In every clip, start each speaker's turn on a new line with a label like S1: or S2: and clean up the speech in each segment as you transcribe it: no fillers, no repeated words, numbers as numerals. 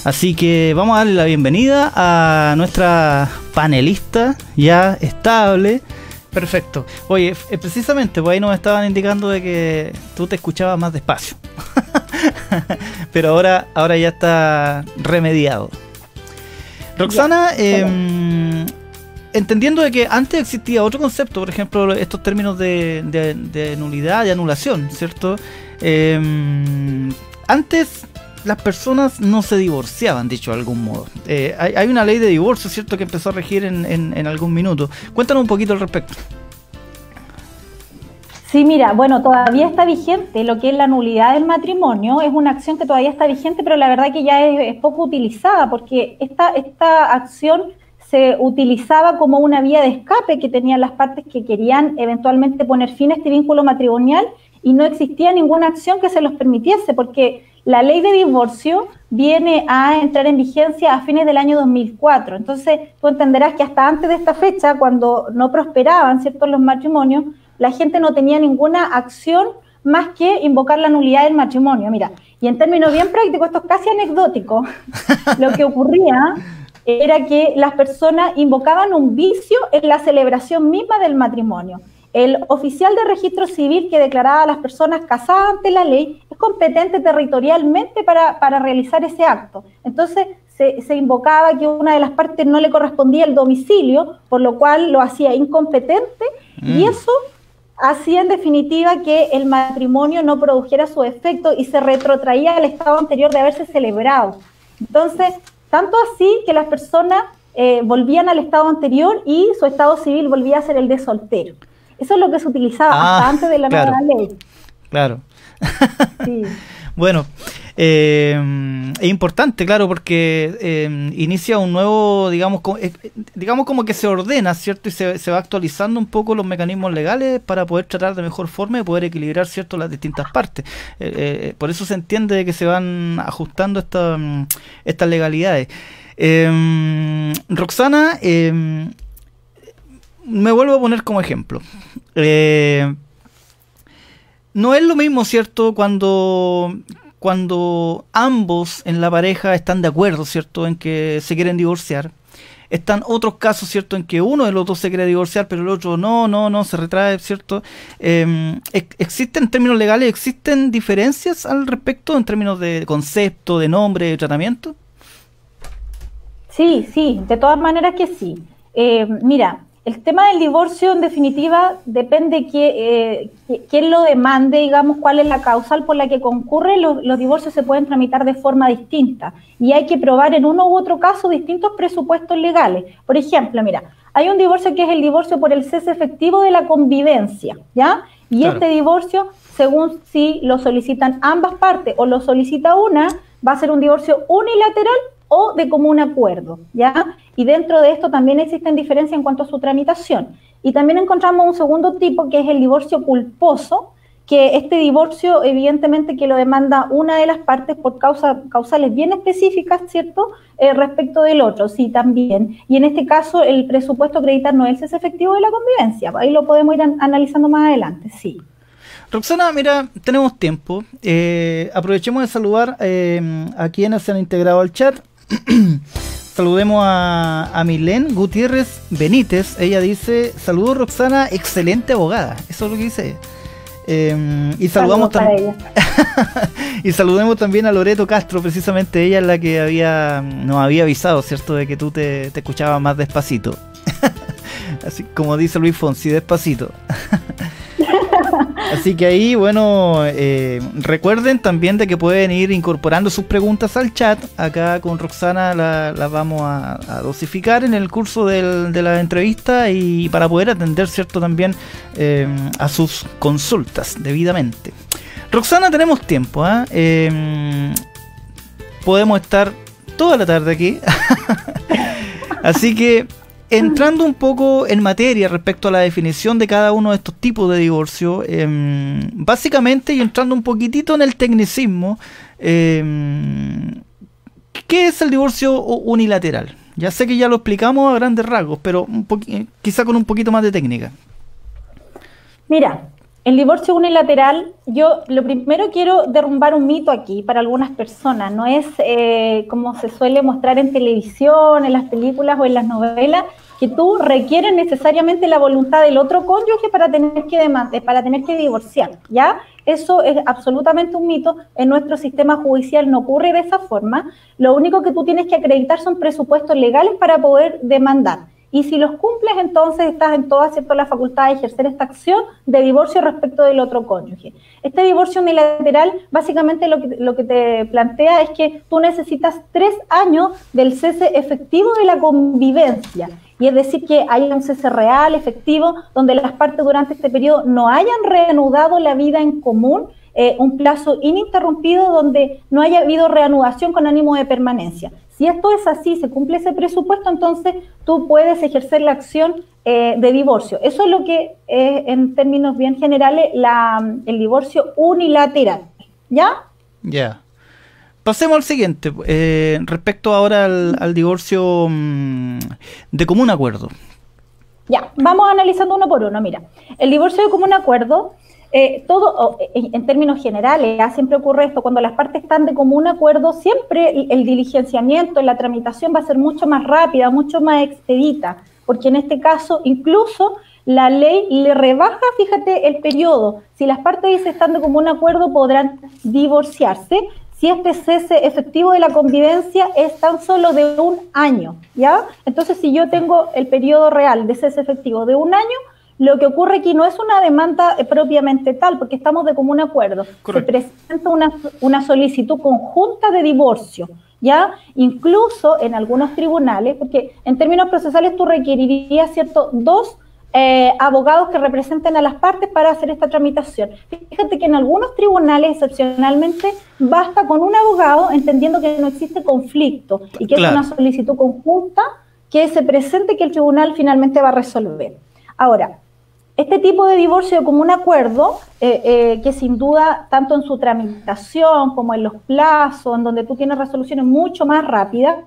S1: Así que vamos a darle la bienvenida a nuestra panelista ya estable. Perfecto. Oye, precisamente, pues ahí nos estaban indicando de que tú te escuchabas más despacio. Pero ahora ya está remediado. Roxana, entendiendo de que antes existía otro concepto, por ejemplo, estos términos de nulidad, de anulación, ¿cierto? Antes las personas no se divorciaban, dicho de algún modo. Hay una ley de divorcio, ¿cierto?, que empezó a regir en algún minuto. Cuéntanos un poquito al respecto.
S2: Sí, mira, bueno, todavía está vigente lo que es la nulidad del matrimonio. Es una acción que todavía está vigente, pero la verdad que ya es poco utilizada, porque esta acción se utilizaba como una vía de escape que tenían las partes que querían eventualmente poner fin a este vínculo matrimonial, y no existía ninguna acción que se los permitiese, porque la ley de divorcio viene a entrar en vigencia a fines del año 2004. Entonces, tú entenderás que hasta antes de esta fecha, cuando no prosperaban, ¿cierto?, los matrimonios, la gente no tenía ninguna acción más que invocar la nulidad del matrimonio. Mira, y en términos bien prácticos, esto es casi anecdótico, lo que ocurría era que las personas invocaban un vicio en la celebración misma del matrimonio. El oficial de registro civil que declaraba a las personas casadas ante la ley es competente territorialmente para realizar ese acto. Entonces se invocaba que una de las partes no le correspondía el domicilio, por lo cual lo hacía incompetente, y eso hacía en definitiva que el matrimonio no produjera su efecto y se retrotraía al estado anterior de haberse celebrado. Entonces, tanto así que las personas volvían al estado anterior y su estado civil volvía a ser el de soltero. Eso es lo que se utilizaba hasta antes de la nueva ley. Claro. Sí.
S1: Bueno, es importante, claro, porque inicia un nuevo, digamos como que se ordena, ¿cierto? Y se va actualizando un poco los mecanismos legales para poder tratar de mejor forma y poder equilibrar, ¿cierto?, las distintas partes. Por eso se entiende de que se van ajustando estas legalidades. Roxana, me vuelvo a poner como ejemplo. No es lo mismo, ¿cierto?, cuando ambos en la pareja están de acuerdo, ¿cierto?, en que se quieren divorciar. Están otros casos, ¿cierto?, en que uno de los dos se quiere divorciar, pero el otro no, se retrae, ¿cierto? ¿Existen en términos legales, existen diferencias al respecto en términos de concepto, de nombre, de tratamiento?
S2: Sí, de todas maneras que sí. Mira, el tema del divorcio, en definitiva, depende quién lo demande, digamos, cuál es la causal por la que concurre. Los divorcios se pueden tramitar de forma distinta y hay que probar en uno u otro caso distintos presupuestos legales. Por ejemplo, mira, hay un divorcio que es el divorcio por el cese efectivo de la convivencia, ¿ya? Y claro, este divorcio, según si lo solicitan ambas partes o lo solicita una, va a ser un divorcio unilateral o de común acuerdo, ¿ya? Y dentro de esto también existen diferencias en cuanto a su tramitación. Y también encontramos un segundo tipo, que es el divorcio culposo, que este divorcio, evidentemente, que lo demanda una de las partes por causales bien específicas, ¿cierto?, respecto del otro, sí, también. Y en este caso, el presupuesto a acreditar no es el cese efectivo de la convivencia. Ahí lo podemos ir analizando más adelante, sí.
S1: Roxana, mira, tenemos tiempo. Aprovechemos de saludar a quienes se han integrado al chat. Saludemos a Milén Gutiérrez Benítez. Ella dice: saludos, Roxana, excelente abogada. Eso es lo que dice. Y saludamos también y saludemos también a Loreto Castro. Precisamente ella es la que nos había avisado, ¿cierto?, de que tú te escuchabas más despacito. Así como dice Luis Fonsi, despacito. Así que ahí, bueno, recuerden también de que pueden ir incorporando sus preguntas al chat. Acá con Roxana las vamos a dosificar en el curso de la entrevista, y para poder atender, ¿cierto?, también a sus consultas debidamente. Roxana, tenemos tiempo, podemos estar toda la tarde aquí. Así que, entrando un poco en materia respecto a la definición de cada uno de estos tipos de divorcio, básicamente, y entrando un poquitito en el tecnicismo, ¿qué es el divorcio unilateral? Ya sé que ya lo explicamos a grandes rasgos, pero quizá con un poquito más de técnica.
S2: Mira, El divorcio unilateral, yo lo primero quiero derrumbar un mito aquí para algunas personas. No es como se suele mostrar en televisión, en las películas o en las novelas, que tú requieres necesariamente la voluntad del otro cónyuge para tener que divorciar, ¿ya? Eso es absolutamente un mito. En nuestro sistema judicial no ocurre de esa forma. Lo único que tú tienes que acreditar son presupuestos legales para poder demandar. Y si los cumples, entonces estás en toda, ¿cierto?, la facultad de ejercer esta acción de divorcio respecto del otro cónyuge. Este divorcio unilateral, básicamente lo que te plantea es que tú necesitas 3 años del cese efectivo de la convivencia. Y es decir, que haya un cese real, efectivo, donde las partes durante este periodo no hayan reanudado la vida en común, un plazo ininterrumpido donde no haya habido reanudación con ánimo de permanencia. Si esto es así, se cumple ese presupuesto, entonces tú puedes ejercer la acción de divorcio. Eso es lo que en términos bien generales, el divorcio unilateral. ¿Ya?
S1: Ya. Pasemos al siguiente. Respecto ahora al divorcio de común acuerdo.
S2: Ya, vamos analizando uno por uno. Mira, el divorcio de común acuerdo, en términos generales, siempre ocurre esto, cuando las partes están de común acuerdo, siempre el diligenciamiento, la tramitación va a ser mucho más rápida, mucho más expedita, porque en este caso incluso la ley le rebaja, fíjate, el periodo. Si las partes están de común acuerdo, podrán divorciarse si este cese efectivo de la convivencia es tan solo de 1 año, ¿ya? Entonces, si yo tengo el periodo real de cese efectivo de 1 año, lo que ocurre aquí no es una demanda propiamente tal, porque estamos de común acuerdo. Correcto. Se presenta una solicitud conjunta de divorcio, ¿ya? Incluso en algunos tribunales, porque en términos procesales tú requerirías, ¿cierto?, 2 abogados que representen a las partes para hacer esta tramitación. Fíjate que en algunos tribunales, excepcionalmente, basta con un abogado, entendiendo que no existe conflicto y que claro, es una solicitud conjunta que se presente, que el tribunal finalmente va a resolver. Ahora, este tipo de divorcio de común acuerdo, que sin duda, tanto en su tramitación como en los plazos, en donde tú tienes resoluciones mucho más rápidas,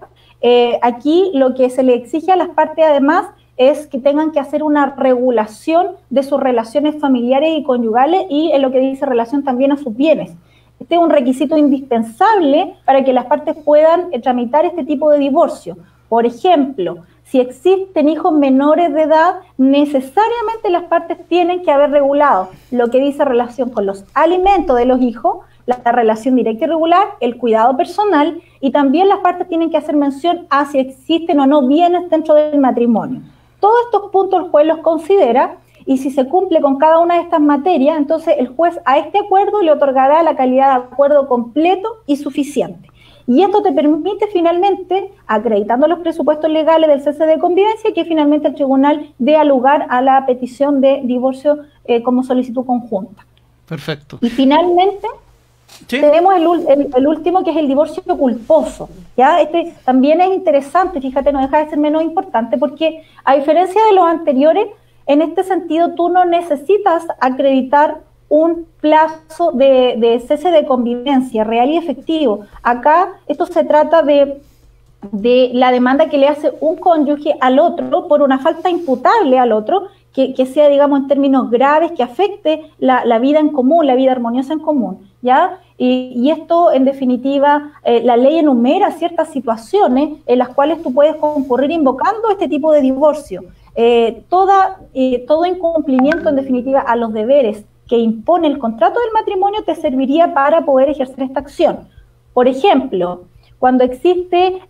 S2: aquí lo que se le exige a las partes además es que tengan que hacer una regulación de sus relaciones familiares y conyugales y en lo que dice relación también a sus bienes. Este es un requisito indispensable para que las partes puedan tramitar este tipo de divorcio. Por ejemplo, si existen hijos menores de edad, necesariamente las partes tienen que haber regulado lo que dice relación con los alimentos de los hijos, la relación directa y regular, el cuidado personal, y también las partes tienen que hacer mención a si existen o no bienes dentro del matrimonio. Todos estos puntos el juez los considera y si se cumple con cada una de estas materias, entonces el juez a este acuerdo le otorgará la calidad de acuerdo completo y suficiente. Y esto te permite finalmente, acreditando los presupuestos legales del cese de convivencia, que finalmente el tribunal dé lugar a la petición de divorcio como solicitud conjunta.
S1: Perfecto.
S2: Y finalmente... ¿sí? Tenemos el último, que es el divorcio culposo, ¿ya? Este también es interesante, fíjate, no deja de ser menos importante, porque a diferencia de los anteriores, en este sentido tú no necesitas acreditar un plazo de cese de convivencia real y efectivo. Acá esto se trata de la demanda que le hace un cónyuge al otro por una falta imputable al otro, que sea, digamos, en términos graves, que afecte la vida en común, la vida armoniosa en común, ¿ya? Y esto, en definitiva, la ley enumera ciertas situaciones en las cuales tú puedes concurrir invocando este tipo de divorcio. Todo incumplimiento, en definitiva, a los deberes que impone el contrato del matrimonio te serviría para poder ejercer esta acción. Por ejemplo, cuando existe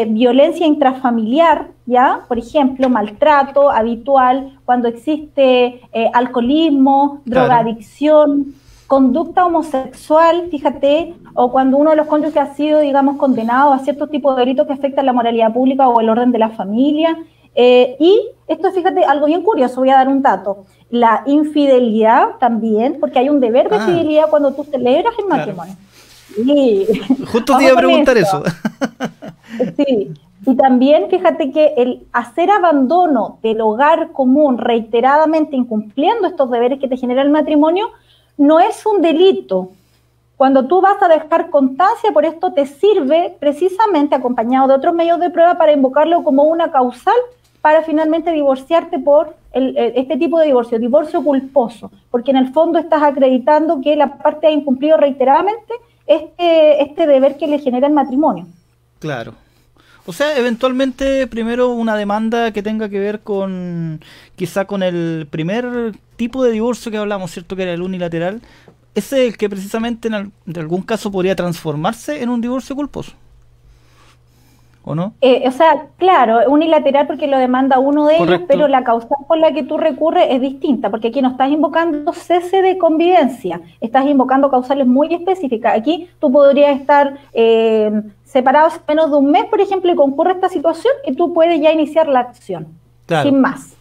S2: violencia intrafamiliar, ¿ya? Por ejemplo, maltrato habitual, cuando existe alcoholismo, drogadicción, conducta homosexual, fíjate, o cuando uno de los cónyuges ha sido, digamos, condenado a ciertos tipos de delitos que afectan la moralidad pública o el orden de la familia. Y esto, fíjate, algo bien curioso, voy a dar un dato. La infidelidad también, porque hay un deber de fidelidad cuando tú celebras el matrimonio. Sí.
S1: Justo te iba a preguntar eso.
S2: Sí, y también fíjate que el hacer abandono del hogar común reiteradamente incumpliendo estos deberes que te genera el matrimonio no es un delito. Cuando tú vas a dejar constancia, por esto te sirve precisamente acompañado de otros medios de prueba para invocarlo como una causal para finalmente divorciarte por este tipo de divorcio culposo, porque en el fondo estás acreditando que la parte ha incumplido reiteradamente este deber que le genera el matrimonio.
S1: Claro. O sea, eventualmente primero una demanda que tenga que ver con quizá con el primer tipo de divorcio que hablamos, ¿cierto? Que era el unilateral. Ese es el que precisamente en algún caso podría transformarse en un divorcio culposo, ¿o no?
S2: O sea, claro, unilateral porque lo demanda uno de ellos, pero la causal por la que tú recurres es distinta, porque aquí no estás invocando cese de convivencia, estás invocando causales muy específicas. Aquí tú podrías estar separados menos de un mes, por ejemplo, y concurre esta situación, y tú puedes ya iniciar la acción,
S1: claro,
S2: sin más.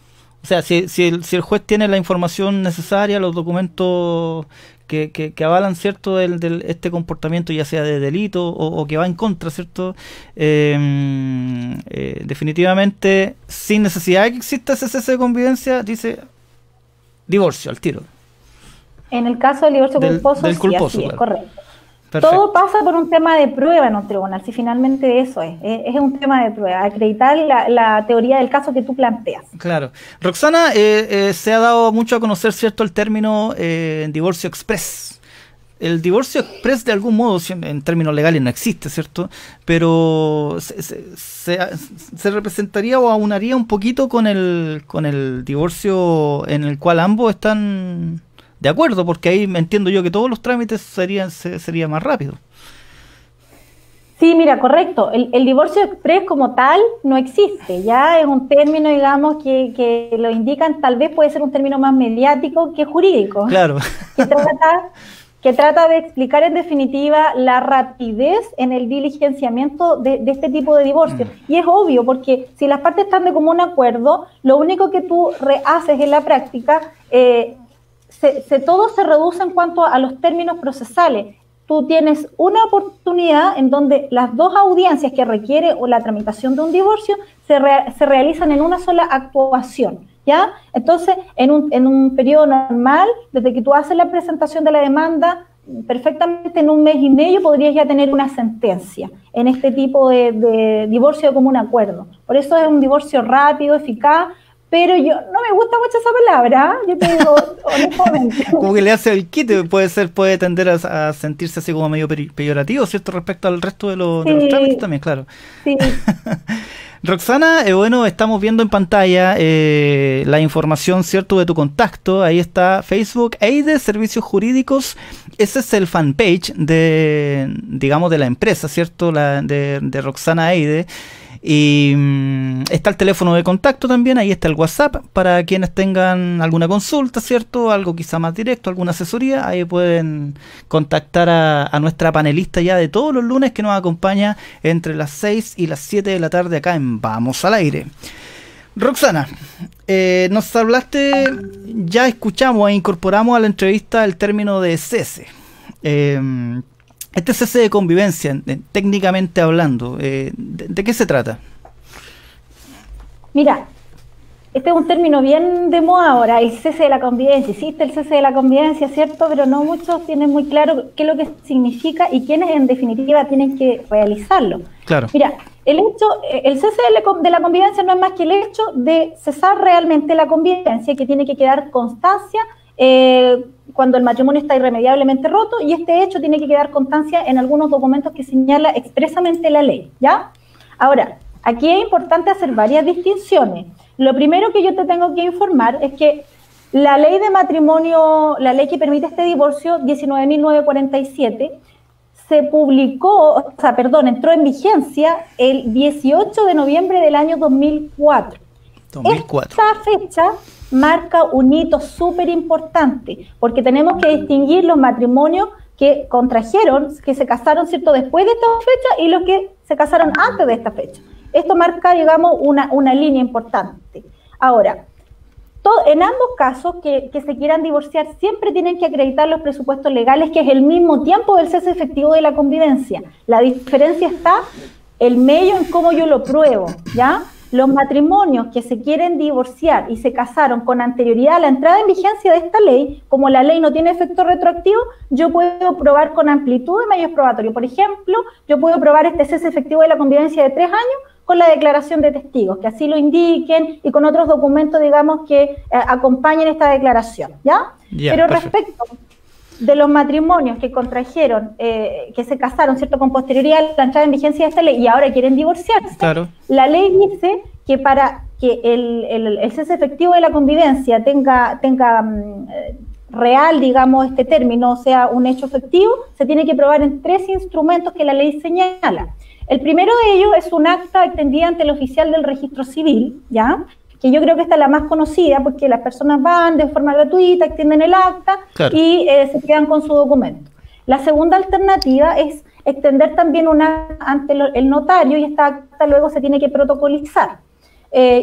S1: O sea, si el juez tiene la información necesaria, los documentos que avalan, ¿cierto?, este comportamiento, ya sea de delito o que va en contra, ¿cierto? Definitivamente, sin necesidad de que exista ese cese de convivencia, dice divorcio al tiro.
S2: En el caso del divorcio culposo,
S1: del culposo,
S2: sí, así
S1: claro.
S2: Es correcto.
S1: Perfecto.
S2: Todo pasa por un tema de prueba en un tribunal, si finalmente eso es un tema de prueba, acreditar la teoría del caso que tú planteas.
S1: Claro. Roxana, se ha dado mucho a conocer, ¿cierto?, el término divorcio express. El divorcio express, de algún modo, en términos legales no existe, ¿cierto? Pero se representaría o aunaría un poquito con el divorcio en el cual ambos están de acuerdo, porque ahí me entiendo yo que todos los trámites sería más rápido.
S2: Sí, mira, correcto. El divorcio express como tal no existe. Ya es un término, digamos, que lo indican, tal vez puede ser un término más mediático que jurídico.
S1: Claro.
S2: Que trata de explicar en definitiva la rapidez en el diligenciamiento de este tipo de divorcio. Y es obvio, porque si las partes están de común acuerdo, lo único que tú haces en la práctica, todo se reduce en cuanto a los términos procesales. Tú tienes una oportunidad en donde las dos audiencias que requiere o la tramitación de un divorcio se realizan en una sola actuación, ¿ya? Entonces, en un periodo normal, desde que tú haces la presentación de la demanda, perfectamente en un mes y medio podrías ya tener una sentencia en este tipo de divorcio de común acuerdo. Por eso es un divorcio rápido, eficaz, pero yo no me gusta mucho esa palabra, yo te digo honestamente.
S1: Como que le hace el quite, puede tender a sentirse así como medio peyorativo, ¿cierto? Respecto al resto de los trámites también, claro.
S2: Sí.
S1: Roxana, bueno, estamos viendo en pantalla la información, ¿cierto?, de tu contacto. Ahí está Facebook, EIDE, Servicios Jurídicos. Ese es el fanpage digamos, de la empresa, ¿cierto?, de Roxana EIDE. Y está el teléfono de contacto también, ahí está el WhatsApp para quienes tengan alguna consulta, ¿cierto? Algo quizá más directo, alguna asesoría, ahí pueden contactar a nuestra panelista ya de todos los lunes que nos acompaña entre las 6 y las 7 de la tarde acá en Vamos al Aire. Roxana, nos hablaste, ya escuchamos e incorporamos a la entrevista el término de cese. Este cese de convivencia, técnicamente hablando, ¿de qué se trata?
S2: Mira, este es un término bien de moda ahora, el cese de la convivencia. Existe el cese de la convivencia, ¿cierto? Pero no muchos tienen muy claro qué es lo que significa y quiénes en definitiva tienen que realizarlo.
S1: Claro.
S2: Mira, el cese de la convivencia no es más que el hecho de cesar realmente la convivencia, que tiene que quedar constancia cuando el matrimonio está irremediablemente roto, y este hecho tiene que quedar constancia en algunos documentos que señala expresamente la ley, ¿ya? Ahora, aquí es importante hacer varias distinciones. Lo primero que yo te tengo que informar es que la ley de matrimonio, la ley que permite este divorcio, 19.947, entró en vigencia el 18 de noviembre del año 2004.
S1: 2004.
S2: Esta fecha marca un hito súper importante, porque tenemos que distinguir los matrimonios que contrajeron, que se casaron, ¿cierto?, después de esta fecha y los que se casaron antes de esta fecha. Esto marca, digamos, una línea importante. Ahora, en ambos casos que se quieran divorciar, siempre tienen que acreditar los presupuestos legales, que es el mismo tiempo del cese efectivo de la convivencia. La diferencia está el medio en cómo yo lo pruebo, ¿ya? Los matrimonios que se quieren divorciar y se casaron con anterioridad a la entrada en vigencia de esta ley, como la ley no tiene efecto retroactivo, yo puedo probar con amplitud de medios probatorios. Por ejemplo, yo puedo probar este cese efectivo de la convivencia de 3 años con la declaración de testigos, que así lo indiquen y con otros documentos, digamos, que acompañen esta declaración, ¿ya? Pero perfecto. Respecto de los matrimonios que contrajeron, que se casaron, ¿cierto?, con posterioridad a la entrada en vigencia de esta ley y ahora quieren divorciarse, claro. La ley dice que para que el cese efectivo de la convivencia tenga real, digamos, este término, o sea, un hecho efectivo, se tiene que probar en 3 instrumentos que la ley señala. El primero de ellos es un acta extendida ante el oficial del registro civil, ¿ya?, que yo creo que esta es la más conocida porque las personas van de forma gratuita, extienden el acta, claro, y se quedan con su documento. La segunda alternativa es extender también un acta ante el notario y esta acta luego se tiene que protocolizar.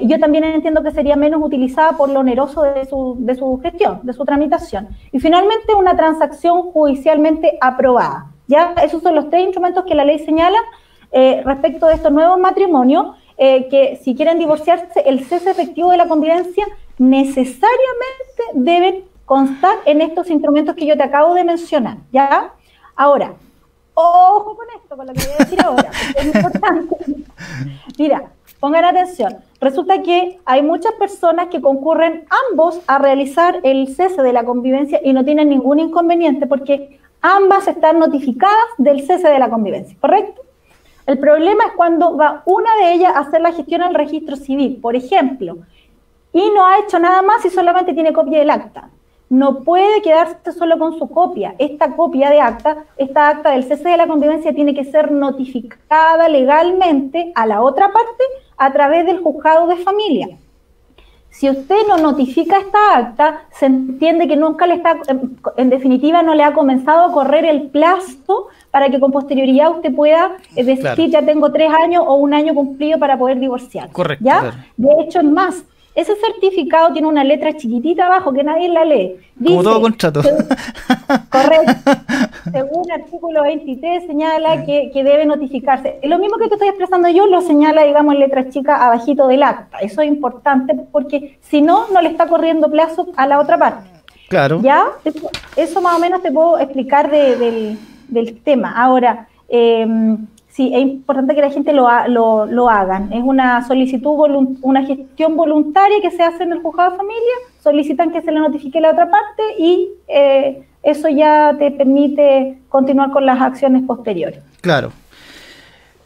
S2: Yo también entiendo que sería menos utilizada por lo oneroso de su gestión, de su tramitación. Y finalmente una transacción judicialmente aprobada. Ya esos son los 3 instrumentos que la ley señala respecto de estos nuevos matrimonios, que si quieren divorciarse, el cese efectivo de la convivencia necesariamente deben constar en estos instrumentos que yo te acabo de mencionar, ¿ya? Ahora, ojo con esto, con lo que voy a decir ahora, porque es importante. Mira, pongan atención. Resulta que hay muchas personas que concurren ambos a realizar el cese de la convivencia y no tienen ningún inconveniente porque ambas están notificadas del cese de la convivencia, ¿correcto? El problema es cuando va una de ellas a hacer la gestión al registro civil, por ejemplo, y no ha hecho nada más y solamente tiene copia del acta. No puede quedarse solo con su copia. Esta copia de acta, esta acta del cese de la convivencia tiene que ser notificada legalmente a la otra parte a través del juzgado de familia. Si usted no notifica esta acta, se entiende que nunca le está, en definitiva, no le ha comenzado a correr el plazo para que con posterioridad usted pueda decir, claro, ya tengo 3 años o 1 año cumplido para poder divorciar. Correcto. ¿Ya? Claro. De hecho, es más, ese certificado tiene una letra chiquitita abajo que nadie la lee. Dice, como todo contrato. Correcto. Según artículo 23 señala que debe notificarse. Lo mismo que te estoy expresando yo lo señala, digamos, en letra chica abajito del acta. Eso es importante porque si no, no le está corriendo plazo a la otra parte. Claro. ¿Ya? Eso más o menos te puedo explicar del tema. Ahora, sí, es importante que la gente lo hagan. Es una solicitud, una gestión voluntaria que se hace en el juzgado de familia, solicitan que se le notifique la otra parte y eso ya te permite continuar con las acciones posteriores. Claro.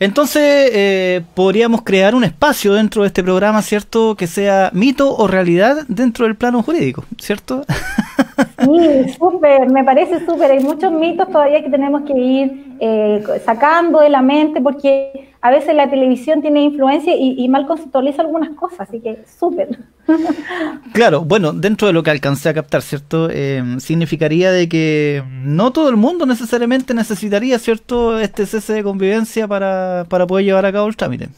S2: Entonces, podríamos crear un espacio dentro de este programa, ¿cierto?, que sea mito o realidad dentro del plano jurídico, ¿cierto? Sí, súper, me parece súper. Hay muchos mitos todavía que tenemos que ir sacando de la mente porque a veces la televisión tiene influencia y mal conceptualiza algunas cosas, así que súper. Claro, bueno, dentro de lo que alcancé a captar, ¿cierto? Significaría de que no todo el mundo necesariamente necesitaría, ¿cierto?, este cese de convivencia para poder llevar a cabo el trámite.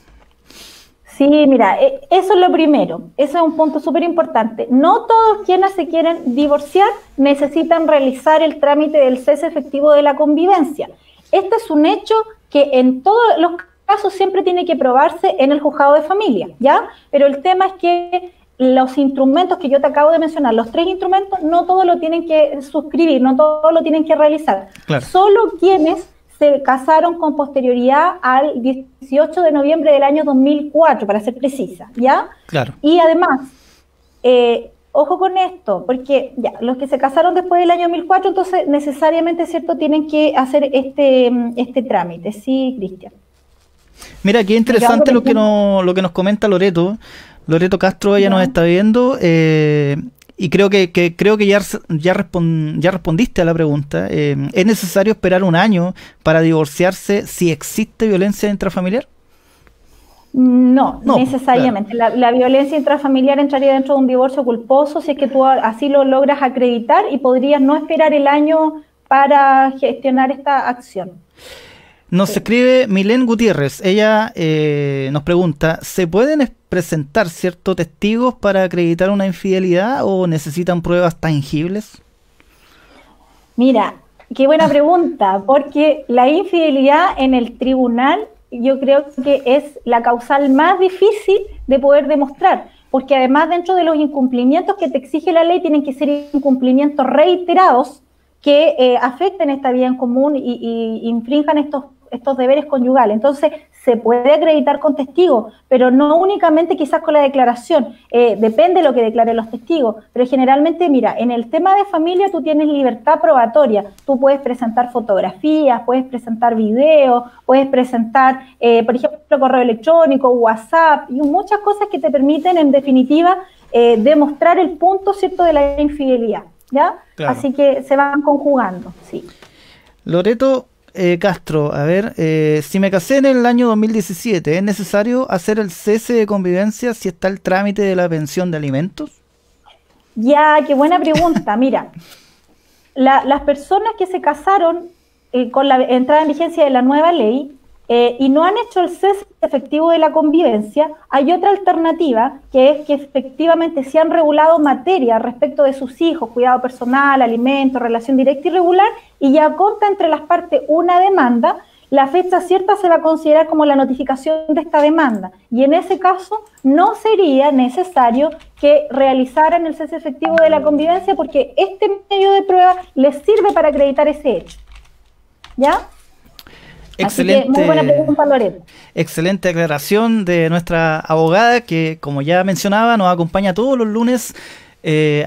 S2: Sí, mira, eso es lo primero, eso es un punto súper importante. No todos quienes se quieren divorciar necesitan realizar el trámite del cese efectivo de la convivencia. Este es un hecho que en todos los casos siempre tiene que probarse en el juzgado de familia, ¿ya? Pero el tema es que los instrumentos que yo te acabo de mencionar, los 3 instrumentos, no todos lo tienen que suscribir, no todos lo tienen que realizar. Claro. Solo quienes se casaron con posterioridad al 18 de noviembre del año 2004, para ser precisa, ¿ya? Claro. Y además, ojo con esto, porque ya los que se casaron después del año 2004, entonces necesariamente, ¿cierto?, tienen que hacer este trámite, ¿sí, Cristian? Mira, qué interesante lo que nos comenta Loreto Castro, ella nos está viendo, y creo que ya respondiste a la pregunta. ¿Es necesario esperar 1 año para divorciarse si existe violencia intrafamiliar? No, necesariamente. Claro. La violencia intrafamiliar entraría dentro de un divorcio culposo si es que tú así lo logras acreditar y podrías no esperar el año para gestionar esta acción. Nos escribe Milén Gutiérrez, ella nos pregunta, ¿se pueden presentar ciertos testigos para acreditar una infidelidad o necesitan pruebas tangibles? Mira, qué buena pregunta, porque la infidelidad en el tribunal yo creo que es la causal más difícil de poder demostrar, porque además dentro de los incumplimientos que te exige la ley tienen que ser incumplimientos reiterados que afecten esta vida en común y infrinjan estos deberes conyugales. Entonces, se puede acreditar con testigos, pero no únicamente quizás con la declaración, depende de lo que declaren los testigos, pero generalmente, mira, en el tema de familia tú tienes libertad probatoria, tú puedes presentar fotografías, puedes presentar videos, puedes presentar, por ejemplo, correo electrónico, WhatsApp, y muchas cosas que te permiten, en definitiva, demostrar el punto, ¿cierto?, de la infidelidad, ¿ya? Claro. Así que se van conjugando, sí.
S1: Loreto Castro, a ver, si me casé en el año 2017, ¿es necesario hacer el cese de convivencia si está el trámite de la pensión de alimentos?
S2: Ya, qué buena pregunta. Mira, las personas que se casaron con la entrada en vigencia de la nueva ley y no han hecho el cese efectivo de la convivencia, hay otra alternativa, que es que efectivamente se han regulado materia respecto de sus hijos, cuidado personal, alimentos, relación directa y regular, y ya consta entre las partes una demanda. La fecha cierta se va a considerar como la notificación de esta demanda, y en ese caso no sería necesario que realizaran el cese efectivo de la convivencia, porque este medio de prueba les sirve para acreditar ese hecho. ¿Ya?
S1: Excelente,
S2: así que muy buena pregunta, Loreto.
S1: Excelente aclaración de nuestra abogada, que, como ya mencionaba, nos acompaña todos los lunes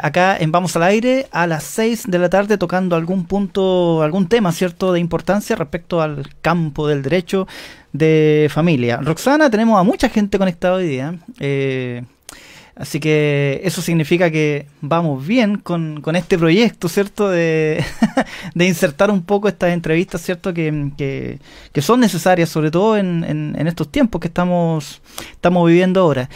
S1: acá en Vamos al Aire a las 6 de la tarde, tocando algún punto, algún tema, ¿cierto?, de importancia respecto al campo del derecho de familia. Roxana, tenemos a mucha gente conectada hoy día, así que eso significa que vamos bien con este proyecto, ¿cierto?, de insertar un poco estas entrevistas, ¿cierto?, que son necesarias, sobre todo en estos tiempos que estamos viviendo ahora.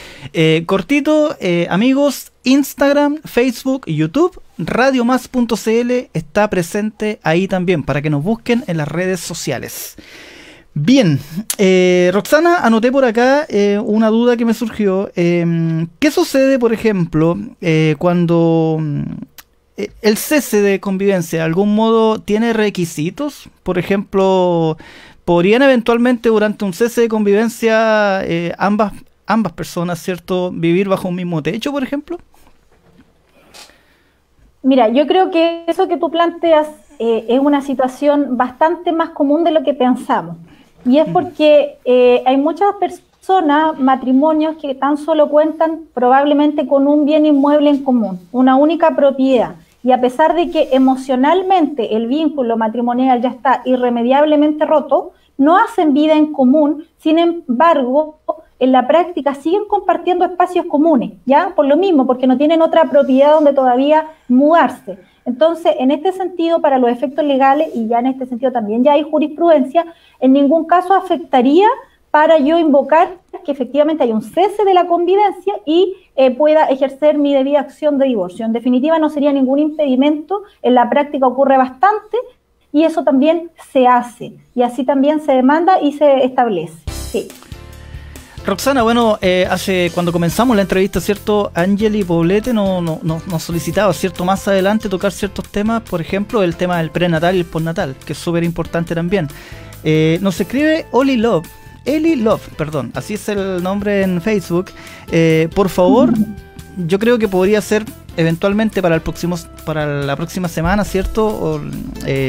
S1: Cortito, amigos, Instagram, Facebook y YouTube, radiomás.cl está presente ahí también, para que nos busquen en las redes sociales. Bien, Roxana, anoté por acá una duda que me surgió. ¿Qué sucede, por ejemplo, cuando el cese de convivencia de algún modo tiene requisitos? Por ejemplo, ¿podrían eventualmente durante un cese de convivencia ambas personas, ¿cierto?, vivir bajo un mismo techo, por ejemplo?
S2: Mira, yo creo que eso que tú planteas es una situación bastante más común de lo que pensamos. Y es porque hay muchas personas, matrimonios, que tan solo cuentan probablemente con un bien inmueble en común, una única propiedad. Y a pesar de que emocionalmente el vínculo matrimonial ya está irremediablemente roto, no hacen vida en común, sin embargo, en la práctica siguen compartiendo espacios comunes, ¿ya? Por lo mismo, porque no tienen otra propiedad donde todavía mudarse. Entonces, en este sentido, para los efectos legales, y ya en este sentido también ya hay jurisprudencia, en ningún caso afectaría para yo invocar que efectivamente hay un cese de la convivencia y pueda ejercer mi debida acción de divorcio. En definitiva, no sería ningún impedimento, en la práctica ocurre bastante, y eso también se hace, y así también se demanda y se establece. Sí.
S1: Roxana, bueno, cuando comenzamos la entrevista, ¿cierto?, Angeli Poblete nos solicitaba, ¿cierto?, más adelante tocar ciertos temas, por ejemplo, el tema del prenatal y el postnatal, que es súper importante también. Nos escribe Eli Love, perdón, así es el nombre en Facebook. Por favor, yo creo que podría ser eventualmente para la próxima semana, ¿cierto?,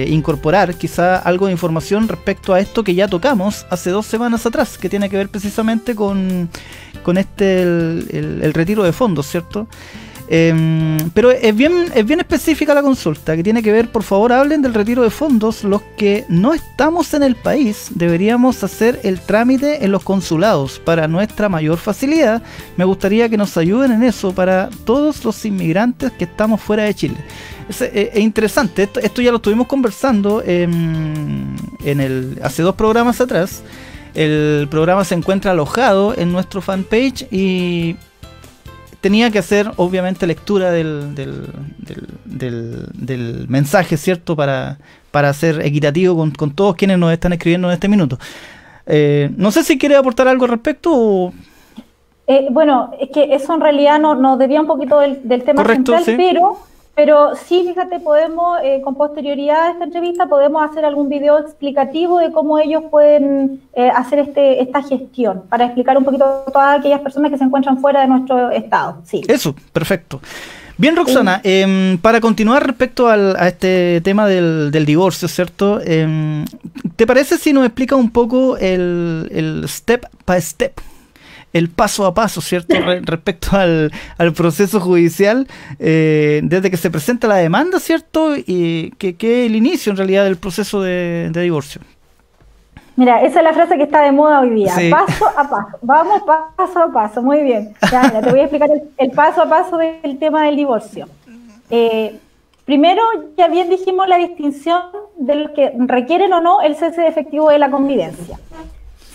S1: incorporar quizá algo de información respecto a esto que ya tocamos hace 2 semanas atrás, que tiene que ver precisamente con el retiro de fondos, ¿cierto? Pero es bien específica la consulta, que tiene que ver, por favor, hablen del retiro de fondos. Los que no estamos en el país deberíamos hacer el trámite en los consulados para nuestra mayor facilidad. Me gustaría que nos ayuden en eso para todos los inmigrantes que estamos fuera de Chile. Es interesante, esto ya lo estuvimos conversando hace 2 programas atrás. El programa se encuentra alojado en nuestro fanpage y tenía que hacer, obviamente, lectura del mensaje, ¿cierto?, para ser equitativo con todos quienes nos están escribiendo en este minuto. No sé si quiere aportar algo al respecto o...
S2: Bueno, es que eso en realidad no debía un poquito del tema. Correcto, central, sí. Pero sí, fíjate, podemos, con posterioridad a esta entrevista, podemos hacer algún video explicativo de cómo ellos pueden hacer esta gestión, para explicar un poquito a todas aquellas personas que se encuentran fuera de nuestro estado. Sí.
S1: Eso, perfecto. Bien, Roxana, para continuar respecto a este tema del divorcio, ¿cierto? ¿Te parece si nos explica un poco el step by step, el paso a paso, ¿cierto? Respecto al proceso judicial, desde que se presenta la demanda, ¿cierto? Y que es el inicio, en realidad, del proceso de divorcio.
S2: Mira, esa es la frase que está de moda hoy día,
S1: sí.
S2: Paso a paso, vamos paso a paso, muy bien. Ya, mira, te voy a explicar el paso a paso del tema del divorcio. Primero, ya bien dijimos la distinción de los que requieren o no el cese efectivo de la convivencia.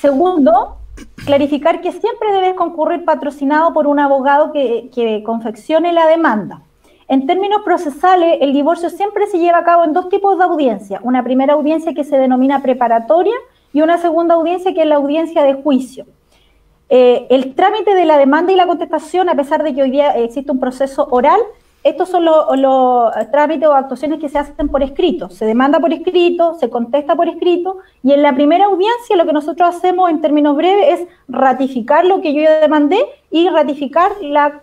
S2: Segundo, clarificar que siempre debe concurrir patrocinado por un abogado que confeccione la demanda. En términos procesales, el divorcio siempre se lleva a cabo en dos tipos de audiencia. Una primera audiencia que se denomina preparatoria y una segunda audiencia que es la audiencia de juicio. El trámite de la demanda y la contestación, a pesar de que hoy día existe un proceso oral, estos son los trámites o actuaciones que se hacen por escrito. Se demanda por escrito, se contesta por escrito, y en la primera audiencia lo que nosotros hacemos en términos breves es ratificar lo que yo ya demandé y ratificar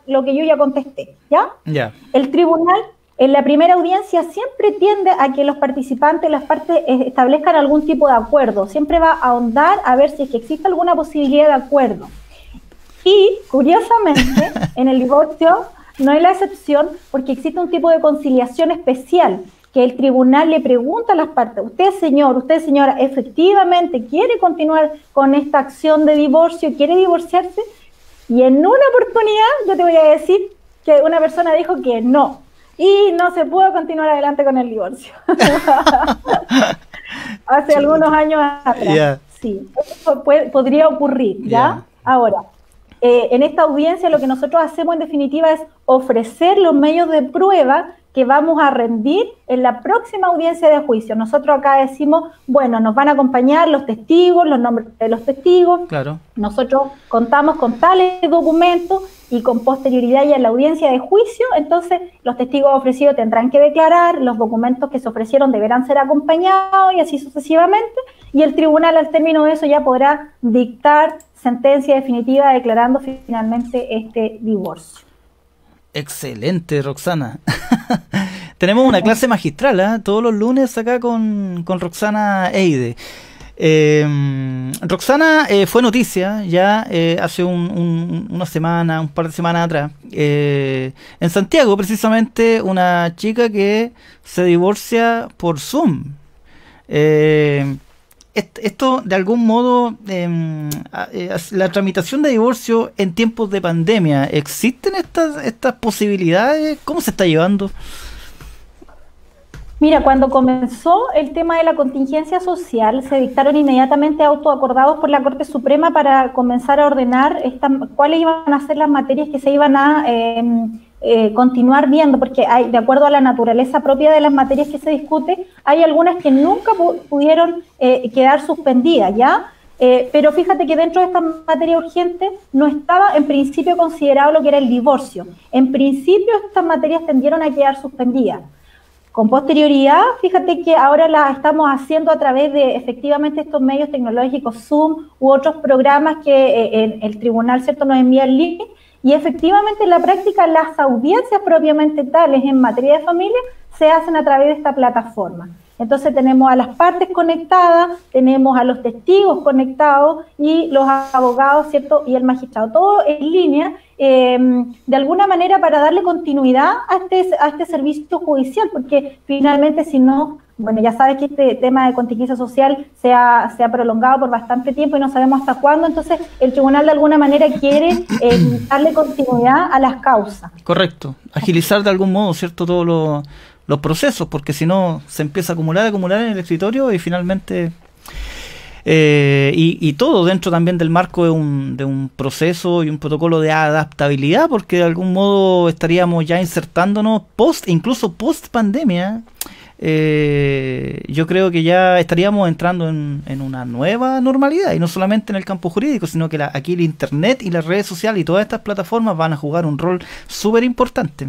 S2: lo que yo ya contesté, ¿ya?
S1: Yeah.
S2: El tribunal en la primera audiencia siempre tiende a que los participantes, las partes, establezcan algún tipo de acuerdo. Siempre va a ahondar a ver si es que existe alguna posibilidad de acuerdo. Y, curiosamente, en el divorcio no es la excepción porque existe un tipo de conciliación especial que el tribunal le pregunta a las partes, usted señor, usted señora, ¿efectivamente quiere continuar con esta acción de divorcio, quiere divorciarse? Y en una oportunidad yo te voy a decir que una persona dijo que no, y no se pudo continuar adelante con el divorcio. Hace algunos años atrás.
S1: Yeah.
S2: Sí, eso podría ocurrir, ¿ya?
S1: Yeah.
S2: Ahora, en esta audiencia lo que nosotros hacemos en definitiva es ofrecer los medios de prueba que vamos a rendir en la próxima audiencia de juicio. Nosotros acá decimos, bueno, nos van a acompañar los testigos, los nombres de los testigos.
S1: Claro.
S2: Nosotros contamos con tales documentos y con posterioridad ya en la audiencia de juicio, entonces los testigos ofrecidos tendrán que declarar, los documentos que se ofrecieron deberán ser acompañados y así sucesivamente, y el tribunal al término de eso ya podrá dictar sentencia definitiva declarando finalmente este divorcio.
S1: Excelente, Roxana. Tenemos una clase magistral, ¿eh? Todos los lunes acá con Roxana Eide. Roxana fue noticia ya hace una semana, un par de semanas atrás, en Santiago precisamente, una chica que se divorcia por Zoom. Esto de algún modo, la tramitación de divorcio en tiempos de pandemia, ¿existen estas posibilidades? ¿Cómo se está llevando?
S2: Mira, cuando comenzó el tema de la contingencia social, se dictaron inmediatamente autoacordados por la Corte Suprema para comenzar a ordenar cuáles iban a ser las materias que se iban a continuar viendo, porque hay, de acuerdo a la naturaleza propia de las materias que se discute, hay algunas que nunca pudieron quedar suspendidas, ¿ya? Pero fíjate que dentro de esta materia urgente no estaba en principio considerado lo que era el divorcio. En principio estas materias tendieron a quedar suspendidas. Con posterioridad, fíjate que ahora la estamos haciendo a través de efectivamente estos medios tecnológicos, Zoom u otros programas que el tribunal, ¿cierto?, nos envía el link, y efectivamente en la práctica las audiencias propiamente tales en materia de familia se hacen a través de esta plataforma. Entonces tenemos a las partes conectadas, tenemos a los testigos conectados y los abogados, ¿cierto?, y el magistrado, todo en línea, de alguna manera para darle continuidad a este servicio judicial, porque finalmente si no, bueno, ya sabes que este tema de contingencia social se ha prolongado por bastante tiempo y no sabemos hasta cuándo, entonces el tribunal de alguna manera quiere darle continuidad a las causas. Correcto,
S1: agilizar de algún modo, ¿cierto?, todos los procesos, porque si no se empieza a acumular en el escritorio y finalmente y todo dentro también del marco de un proceso y un protocolo de adaptabilidad, porque de algún modo estaríamos ya insertándonos incluso post pandemia. Yo creo que ya estaríamos entrando en una nueva normalidad, y no solamente en el campo jurídico, sino que aquí el internet y las redes sociales y todas estas plataformas van a jugar un rol súper importante.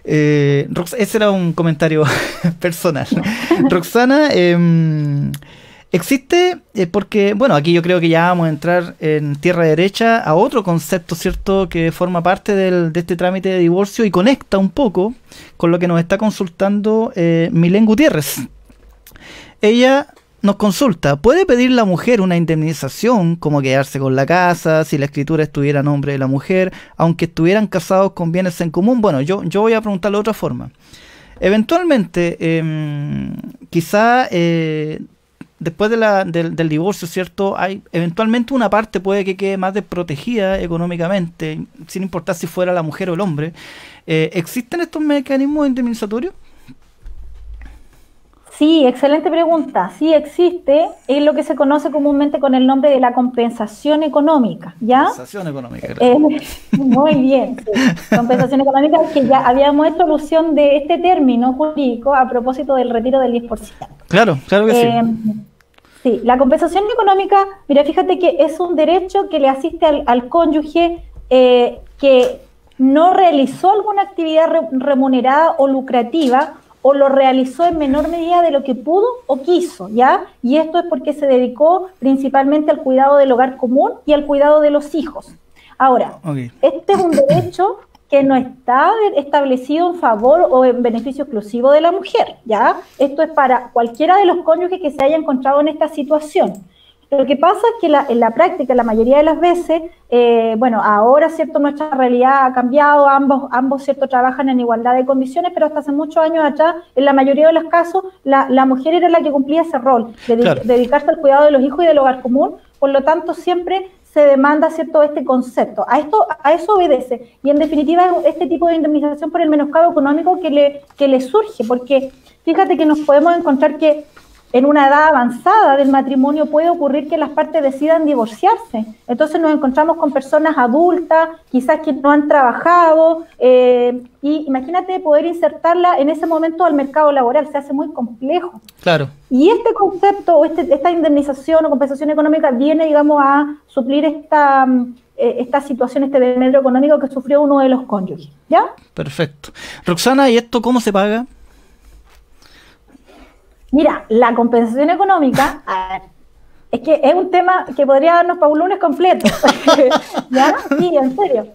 S1: Ese era un comentario personal. Roxana, Existe, porque, bueno, aquí yo creo que ya vamos a entrar en tierra derecha a otro concepto, ¿cierto?, que forma parte de este trámite de divorcio y conecta un poco con lo que nos está consultando Milén Gutiérrez. Ella nos consulta, ¿puede pedir la mujer una indemnización, como quedarse con la casa, si la escritura estuviera a nombre de la mujer, aunque estuvieran casados con bienes en común? Bueno, yo voy a preguntarlo de otra forma. Eventualmente, quizá después del divorcio, ¿cierto? Eventualmente una parte puede que quede más desprotegida económicamente, sin importar si fuera la mujer o el hombre. ¿Existen estos mecanismos indemnizatorios?
S2: Sí, excelente pregunta. Sí existe, es lo que se conoce comúnmente con el nombre de la compensación económica, ¿ya?
S1: Compensación económica, claro.
S2: Muy bien, sí. Compensación económica, que ya habíamos hecho alusión de este término jurídico a propósito del retiro del 10%.
S1: Claro, claro que sí.
S2: Sí, la compensación económica, mira, fíjate que es un derecho que le asiste al cónyuge que no realizó alguna actividad remunerada o lucrativa, o lo realizó en menor medida de lo que pudo o quiso, ¿ya? Y esto es porque se dedicó principalmente al cuidado del hogar común y al cuidado de los hijos. Ahora, este es un derecho que no está establecido en favor o en beneficio exclusivo de la mujer, ¿ya? Esto es para cualquiera de los cónyuges que se haya encontrado en esta situación. Lo que pasa es que en la práctica, la mayoría de las veces, bueno, ahora, ¿cierto?, nuestra realidad ha cambiado, ambos, ¿cierto?, trabajan en igualdad de condiciones, pero hasta hace muchos años atrás, en la mayoría de los casos, la mujer era la que cumplía ese rol, dedicarse al cuidado de los hijos y del hogar común, por lo tanto, siempre se demanda, ¿cierto?, este concepto. A eso obedece, y en definitiva, este tipo de indemnización por el menoscabo económico que le surge, porque fíjate que nos podemos encontrar que en una edad avanzada del matrimonio puede ocurrir que las partes decidan divorciarse. Entonces nos encontramos con personas adultas, quizás que no han trabajado, y imagínate poder insertarla en ese momento al mercado laboral, se hace muy complejo.
S1: Claro.
S2: Y este concepto, o esta indemnización o compensación económica viene, digamos, a suplir esta situación, este desmedro económico que sufrió uno de los cónyuges, ¿ya? Perfecto.
S1: Roxana, ¿y esto cómo se paga?
S2: Mira, la compensación económica, es que es un tema que podría darnos para un lunes completo, ¿ya? Sí, en serio.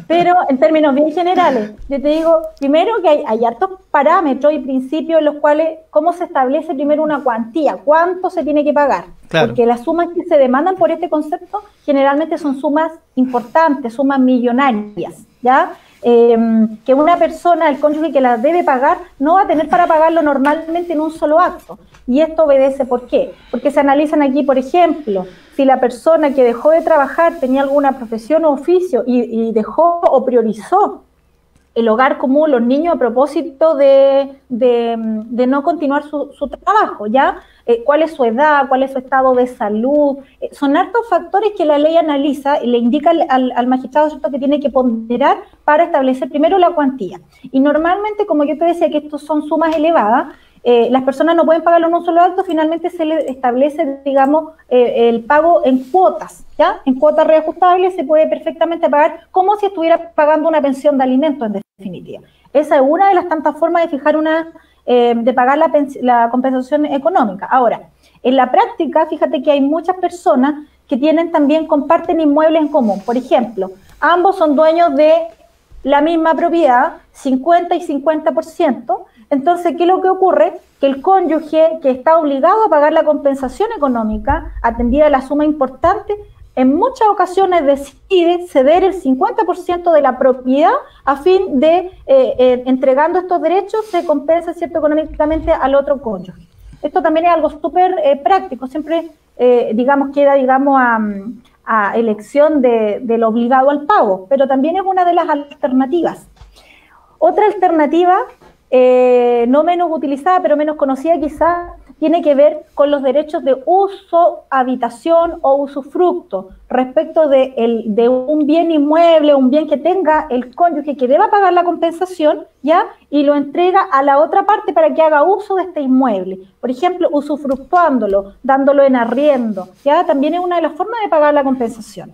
S2: Pero en términos bien generales, yo te digo, primero que hay hartos parámetros y principios en los cuales, ¿cómo se establece primero una cuantía? ¿Cuánto se tiene que pagar? Claro. Porque las sumas que se demandan por este concepto generalmente son sumas importantes, sumas millonarias, ¿ya? Que una persona, el cónyuge que la debe pagar, no va a tener para pagarlo normalmente en un solo acto. Y esto obedece, ¿por qué? Porque se analizan aquí, por ejemplo, si la persona que dejó de trabajar tenía alguna profesión o oficio y dejó o priorizó el hogar común, los niños, a propósito de no continuar su trabajo, ¿ya? ¿Cuál es su edad? ¿Cuál es su estado de salud? Son hartos factores que la ley analiza y le indica al magistrado, ¿cierto?, que tiene que ponderar para establecer primero la cuantía. Y normalmente, como yo te decía, que estos son sumas elevadas, las personas no pueden pagarlo en un solo acto, finalmente se le establece, digamos, el pago en cuotas, ¿ya? En cuotas reajustables se puede perfectamente pagar como si estuviera pagando una pensión de alimentos, en definitiva. Esa es una de las tantas formas de fijar de pagar la compensación económica. Ahora, en la práctica, fíjate que hay muchas personas que comparten inmuebles en común. Por ejemplo, ambos son dueños de la misma propiedad, 50 y 50%. Entonces, ¿qué es lo que ocurre? Que el cónyuge que está obligado a pagar la compensación económica, atendida a la suma importante, en muchas ocasiones decide ceder el 50% de la propiedad a fin de, entregando estos derechos, se compensa, ¿cierto?, económicamente al otro cónyuge. Esto también es algo súper práctico, siempre, queda a elección del obligado al pago, pero también es una de las alternativas. Otra alternativa, no menos utilizada, pero menos conocida quizás, tiene que ver con los derechos de uso, habitación o usufructo respecto de un bien inmueble, un bien que tenga el cónyuge que deba pagar la compensación, ¿ya? Y lo entrega a la otra parte para que haga uso de este inmueble. Por ejemplo, usufructuándolo, dándolo en arriendo, ¿ya? También es una de las formas de pagar la compensación.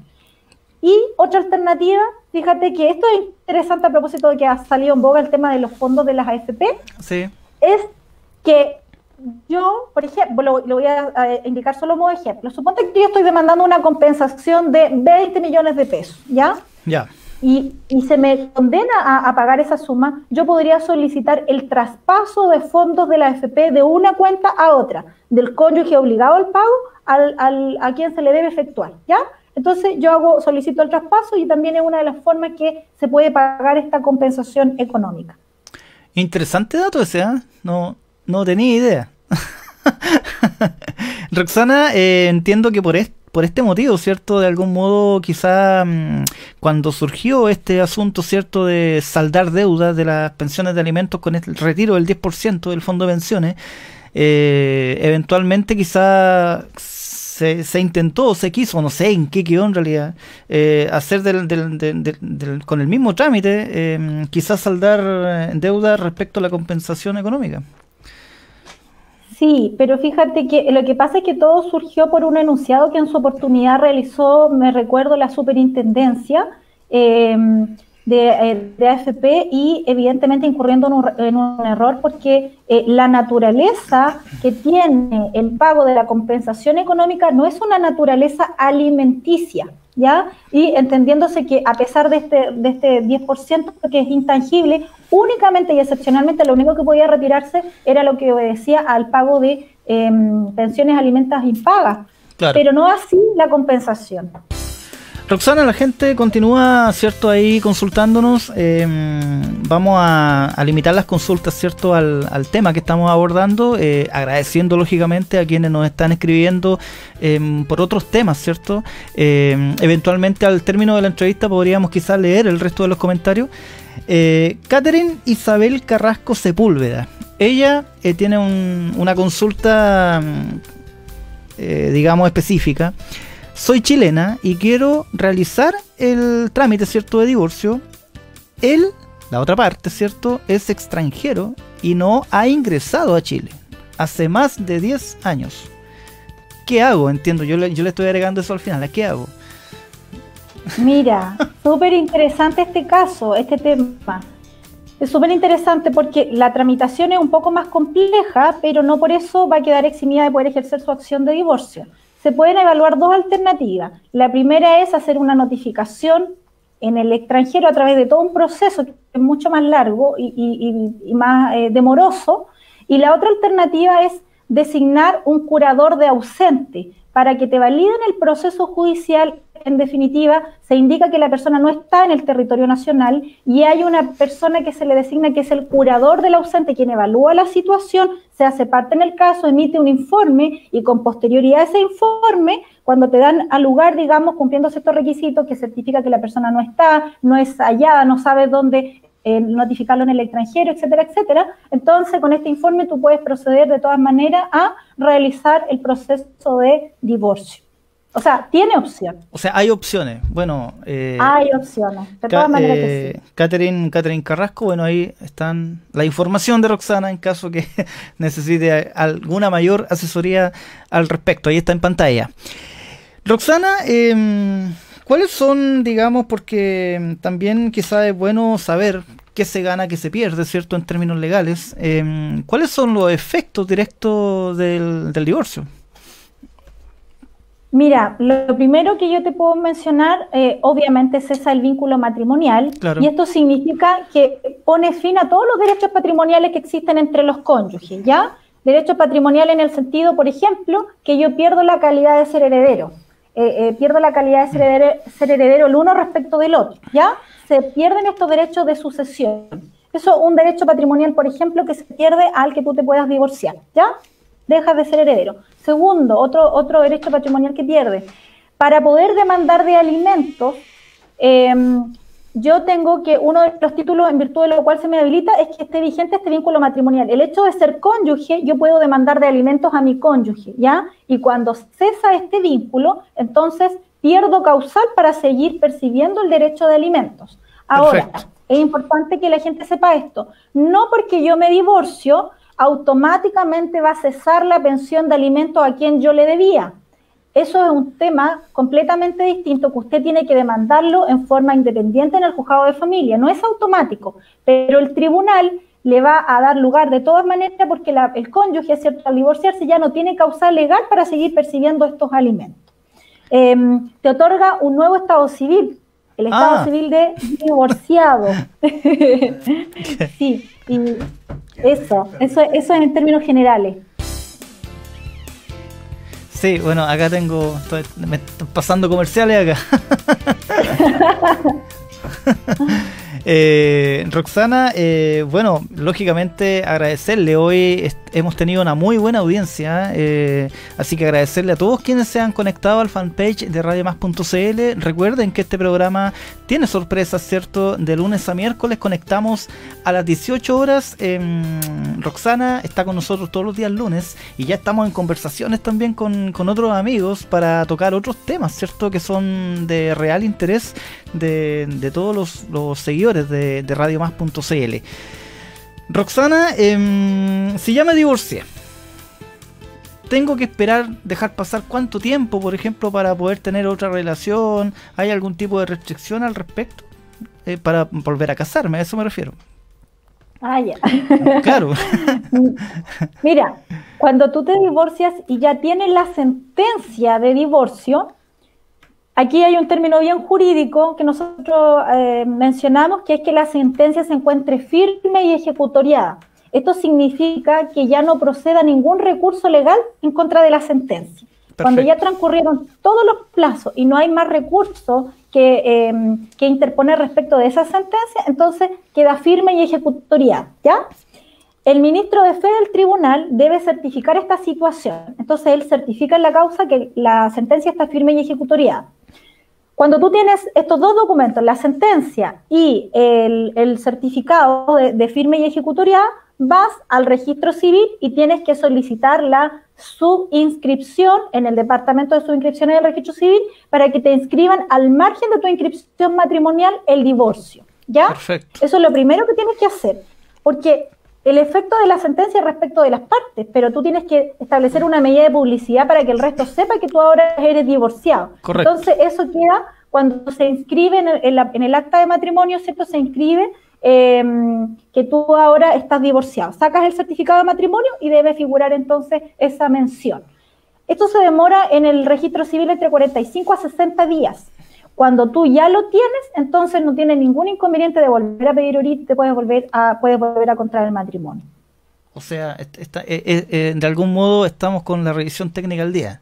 S2: Y otra alternativa, fíjate que esto es interesante a propósito de que ha salido en boga el tema de los fondos de las AFP,
S1: sí,
S2: es que yo, por ejemplo, lo voy a indicar solo como ejemplo. Suponte que yo estoy demandando una compensación de 20 millones de pesos, ¿ya?
S1: Ya.
S2: Y se me condena a pagar esa suma, yo podría solicitar el traspaso de fondos de la AFP de una cuenta a otra, del cónyuge obligado al pago a quien se le debe efectuar, ¿ya? Entonces yo solicito el traspaso y también es una de las formas que se puede pagar esta compensación económica.
S1: Interesante dato ese, ¿eh? No tenía idea. Roxana, entiendo que por este motivo, ¿cierto? De algún modo, quizá cuando surgió este asunto, ¿cierto? De saldar deudas de las pensiones de alimentos con el retiro del 10% del fondo de pensiones, eventualmente quizá se intentó, se quiso, no sé en qué quedó en realidad, hacer con el mismo trámite, quizás saldar deuda respecto a la compensación económica.
S2: Sí, pero fíjate que lo que pasa es que todo surgió por un enunciado que en su oportunidad realizó, me recuerdo, la superintendencia eh, de AFP y evidentemente incurriendo en un error porque la naturaleza que tiene el pago de la compensación económica no es una naturaleza alimenticia, ¿ya? Y entendiéndose que a pesar de este 10% que es intangible, únicamente y excepcionalmente lo único que podía retirarse era lo que obedecía al pago de pensiones alimentas impagas,
S1: Claro.
S2: pero no así la compensación.
S1: Roxana, la gente continúa, ¿cierto? Ahí consultándonos. Vamos a limitar las consultas, ¿cierto? Al tema que estamos abordando, agradeciendo lógicamente a quienes nos están escribiendo por otros temas, ¿cierto? Eventualmente al término de la entrevista podríamos quizás leer el resto de los comentarios. Catherine Isabel Carrasco Sepúlveda. Ella tiene una consulta, digamos, específica. Soy chilena y quiero realizar el trámite, ¿cierto?, de divorcio. Él, la otra parte, ¿cierto?, es extranjero y no ha ingresado a Chile hace más de 10 años. ¿Qué hago? Entiendo, yo le estoy agregando eso al final. ¿Qué hago?
S2: Mira, súper interesante este caso, este tema. Es súper interesante porque la tramitación es un poco más compleja, pero no por eso va a quedar eximida de poder ejercer su acción de divorcio. Se pueden evaluar dos alternativas. La primera es hacer una notificación en el extranjero a través de todo un proceso que es mucho más largo y más demoroso. Y la otra alternativa es designar un curador de ausente para que te validen el proceso judicial. En definitiva, se indica que la persona no está en el territorio nacional y hay una persona que se le designa que es el curador del ausente, quien evalúa la situación, se hace parte en el caso, emite un informe y con posterioridad a ese informe, cuando te dan al lugar, digamos, cumpliendo estos requisitos que certifica que la persona no está, no es hallada, no sabe dónde notificarlo en el extranjero, etcétera, etcétera. Entonces, con este informe tú puedes proceder de todas maneras a realizar el proceso de divorcio. O sea, tiene opción.
S1: O sea, hay opciones. Bueno,
S2: hay opciones, de todas maneras que sí.
S1: Catherine Carrasco, bueno, ahí están la información de Roxana en caso que necesite alguna mayor asesoría al respecto. Ahí está en pantalla. Roxana, ¿cuáles son, digamos, porque también quizás es bueno saber qué se gana, qué se pierde, ¿cierto?, en términos legales. ¿Cuáles son los efectos directos del divorcio?
S2: Mira, lo primero que yo te puedo mencionar, obviamente cesa el vínculo matrimonial, claro. Y esto significa que pone fin a todos los derechos patrimoniales que existen entre los cónyuges, ¿ya? Derechos patrimoniales en el sentido, por ejemplo, que yo pierdo la calidad de ser heredero, pierdo la calidad de ser heredero el uno respecto del otro, ¿ya? Se pierden estos derechos de sucesión. Eso es un derecho patrimonial, por ejemplo, que se pierde al que tú te puedas divorciar, ¿ya? Dejas de ser heredero. Segundo, otro derecho patrimonial que pierde. Para poder demandar de alimentos, yo tengo que, uno de los títulos en virtud de lo cual se me habilita es que esté vigente este vínculo matrimonial. El hecho de ser cónyuge, yo puedo demandar de alimentos a mi cónyuge, ¿ya? Y cuando cesa este vínculo, entonces pierdo causal para seguir percibiendo el derecho de alimentos. Ahora, perfecto. Es importante que la gente sepa esto. No porque yo me divorcio, automáticamente va a cesar la pensión de alimentos a quien yo le debía. Eso es un tema completamente distinto que usted tiene que demandarlo en forma independiente en el juzgado de familia. No es automático, pero el tribunal le va a dar lugar de todas maneras porque el cónyuge, ¿cierto?, al divorciarse ya no tiene causal legal para seguir percibiendo estos alimentos. Te otorga un nuevo estado civil, el estado civil de divorciado. Sí, y eso en términos generales.
S1: Sí, bueno, acá me están pasando comerciales acá. Roxana, bueno, lógicamente agradecerle. Hoy hemos tenido una muy buena audiencia, así que agradecerle a todos quienes se han conectado al fanpage de radiomás.cl. Recuerden que este programa tiene sorpresas, ¿cierto? De lunes a miércoles conectamos a las 18 horas. Roxana está con nosotros todos los días lunes y ya estamos en conversaciones también con otros amigos para tocar otros temas, ¿cierto? Que son de real interés de todos los seguidores de radiomás.cl. Roxana, si ya me divorcié, ¿tengo que esperar, dejar pasar cuánto tiempo, por ejemplo, para poder tener otra relación? ¿Hay algún tipo de restricción al respecto? Para volver a casarme, a eso me refiero.
S2: Ah, ya.
S1: Claro.
S2: Mira, cuando tú te divorcias y ya tienes la sentencia de divorcio, aquí hay un término bien jurídico que nosotros mencionamos, que es que la sentencia se encuentre firme y ejecutoriada. Esto significa que ya no proceda ningún recurso legal en contra de la sentencia. Perfecto. Cuando ya transcurrieron todos los plazos y no hay más recursos que interponer respecto de esa sentencia, entonces queda firme y ejecutoriada, ¿ya? El ministro de fe del tribunal debe certificar esta situación. Entonces él certifica en la causa que la sentencia está firme y ejecutoriada. Cuando tú tienes estos dos documentos, la sentencia y el certificado de firme y ejecutoriada, vas al registro civil y tienes que solicitar la subinscripción en el departamento de subinscripciones del registro civil para que te inscriban al margen de tu inscripción matrimonial el divorcio, ¿ya? Perfecto. Eso es lo primero que tienes que hacer, porque el efecto de la sentencia es respecto de las partes, pero tú tienes que establecer una medida de publicidad para que el resto sepa que tú ahora eres divorciado. Correcto. Entonces eso queda cuando se inscribe en el acta de matrimonio, ¿cierto? Se inscribe que tú ahora estás divorciado. Sacas el certificado de matrimonio y debe figurar entonces esa mención. Esto se demora en el registro civil entre 45 a 60 días. Cuando tú ya lo tienes, entonces no tienes ningún inconveniente de volver a pedir ahorita y te puedes volver a contraer el matrimonio.
S1: O sea, de algún modo estamos con la revisión técnica al día.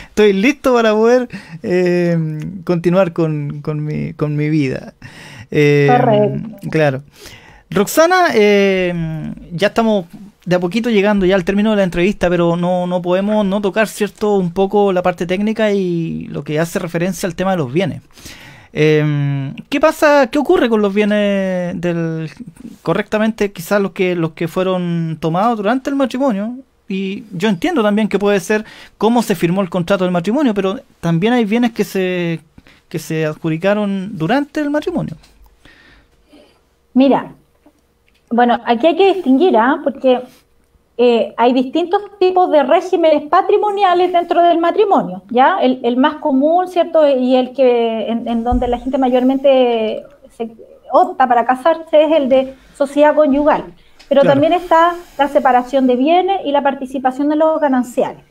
S1: Estoy listo para poder continuar con mi vida. Correcto. Claro. Roxana, ya estamos de a poquito llegando ya al término de la entrevista, pero no podemos no tocar, ¿cierto?, un poco la parte técnica y lo que hace referencia al tema de los bienes. ¿Qué pasa? ¿Qué ocurre con los bienes correctamente, quizás los que fueron tomados durante el matrimonio? Y yo entiendo también que puede ser cómo se firmó el contrato del matrimonio, pero también hay bienes que se adjudicaron durante el matrimonio.
S2: Mira, bueno, aquí hay que distinguir, porque hay distintos tipos de regímenes patrimoniales dentro del matrimonio, ¿ya? El más común, ¿cierto? Y el que en donde la gente mayormente se opta para casarse es el de sociedad conyugal. Pero claro, también está la separación de bienes y la participación de los gananciales.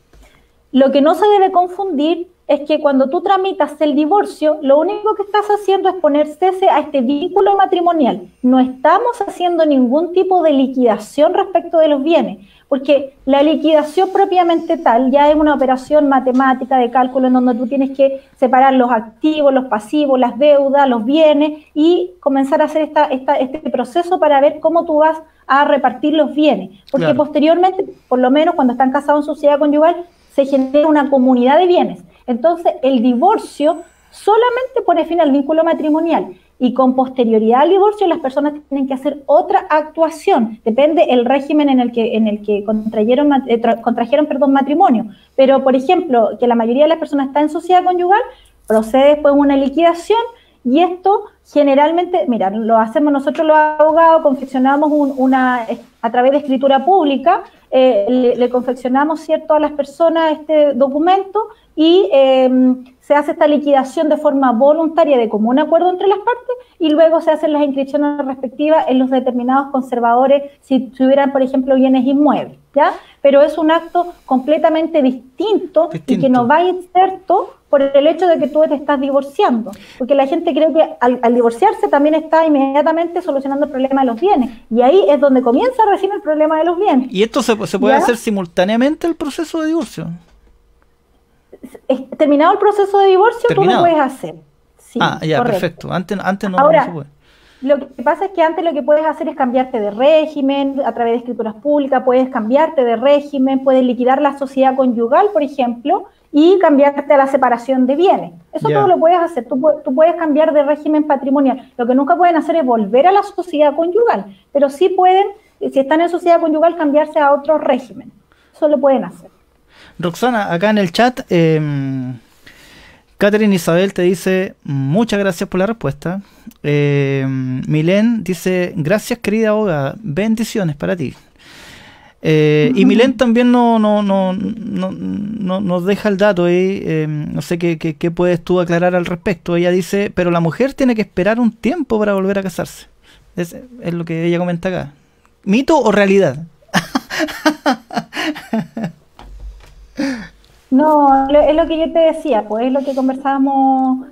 S2: Lo que no se debe confundir es que cuando tú tramitas el divorcio, lo único que estás haciendo es poner cese a este vínculo matrimonial. No estamos haciendo ningún tipo de liquidación respecto de los bienes, porque la liquidación propiamente tal ya es una operación matemática de cálculo en donde tú tienes que separar los activos, los pasivos, las deudas, los bienes y comenzar a hacer este proceso para ver cómo tú vas a repartir los bienes. Porque claro, posteriormente, por lo menos cuando están casados en sociedad conyugal, se genera una comunidad de bienes. Entonces, el divorcio solamente pone fin al vínculo matrimonial y con posterioridad al divorcio las personas tienen que hacer otra actuación. Depende el régimen en el que contrajeron matrimonio. Pero, por ejemplo, que la mayoría de las personas está en sociedad conyugal, procede después una liquidación y esto generalmente, mira, lo hacemos nosotros los abogados, confeccionamos a través de escritura pública, le confeccionamos, ¿cierto?, a las personas este documento y se hace esta liquidación de forma voluntaria de común acuerdo entre las partes y luego se hacen las inscripciones respectivas en los determinados conservadores si tuvieran, por ejemplo, bienes inmuebles, ¿ya? Pero es un acto completamente distinto. Y que no va inserto por el hecho de que tú te estás divorciando, porque la gente cree que al divorciarse también está inmediatamente solucionando el problema de los bienes, y ahí es donde comienza recién el problema de los bienes.
S1: ¿Y esto se puede hacer simultáneamente el proceso de divorcio?
S2: Terminado el proceso de divorcio, tú lo puedes hacer. Sí,
S1: ya, correcto. Perfecto. Antes no, ahora, no se puede.
S2: Lo que pasa es que antes lo que puedes hacer es cambiarte de régimen a través de escrituras públicas, puedes cambiarte de régimen, puedes liquidar la sociedad conyugal, por ejemplo, y cambiarte a la separación de bienes. Eso todo lo puedes hacer, tú puedes cambiar de régimen patrimonial. Lo que nunca pueden hacer es volver a la sociedad conyugal, pero sí pueden, si están en sociedad conyugal, cambiarse a otro régimen. Eso lo pueden hacer.
S1: Roxana, acá en el chat, Catherine Isabel te dice, muchas gracias por la respuesta. Milén dice, gracias querida abogada, bendiciones para ti. Y Milén también nos deja el dato ahí, no sé qué puedes tú aclarar al respecto. Ella dice, pero la mujer tiene que esperar un tiempo para volver a casarse. Es lo que ella comenta acá. ¿Mito o realidad?
S2: No, es lo que yo te decía, pues es lo que conversábamos.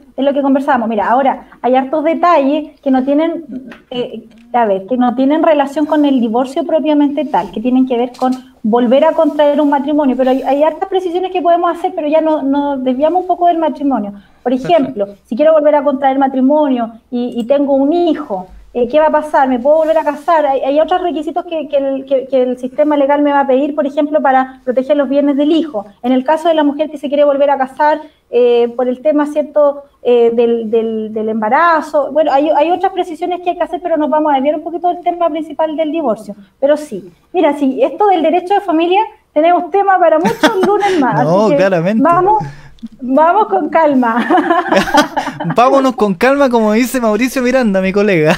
S2: Mira, ahora hay hartos detalles que no tienen, que no tienen relación con el divorcio propiamente tal, que tienen que ver con volver a contraer un matrimonio, pero hay hartas precisiones que podemos hacer, pero ya nos desviamos un poco del matrimonio. Por ejemplo, si quiero volver a contraer matrimonio y tengo un hijo, ¿qué va a pasar? ¿Me puedo volver a casar? Hay otros requisitos que el sistema legal me va a pedir, por ejemplo, para proteger los bienes del hijo. En el caso de la mujer que se quiere volver a casar por el tema, ¿cierto?, del embarazo. Bueno, hay otras precisiones que hay que hacer, pero nos vamos a desviar un poquito del tema principal del divorcio. Pero sí, mira, si esto del derecho de familia, tenemos tema para muchos lunes más.
S1: No, así que claramente.
S2: Vamos con calma.
S1: Vámonos con calma, como dice Mauricio Miranda, mi colega.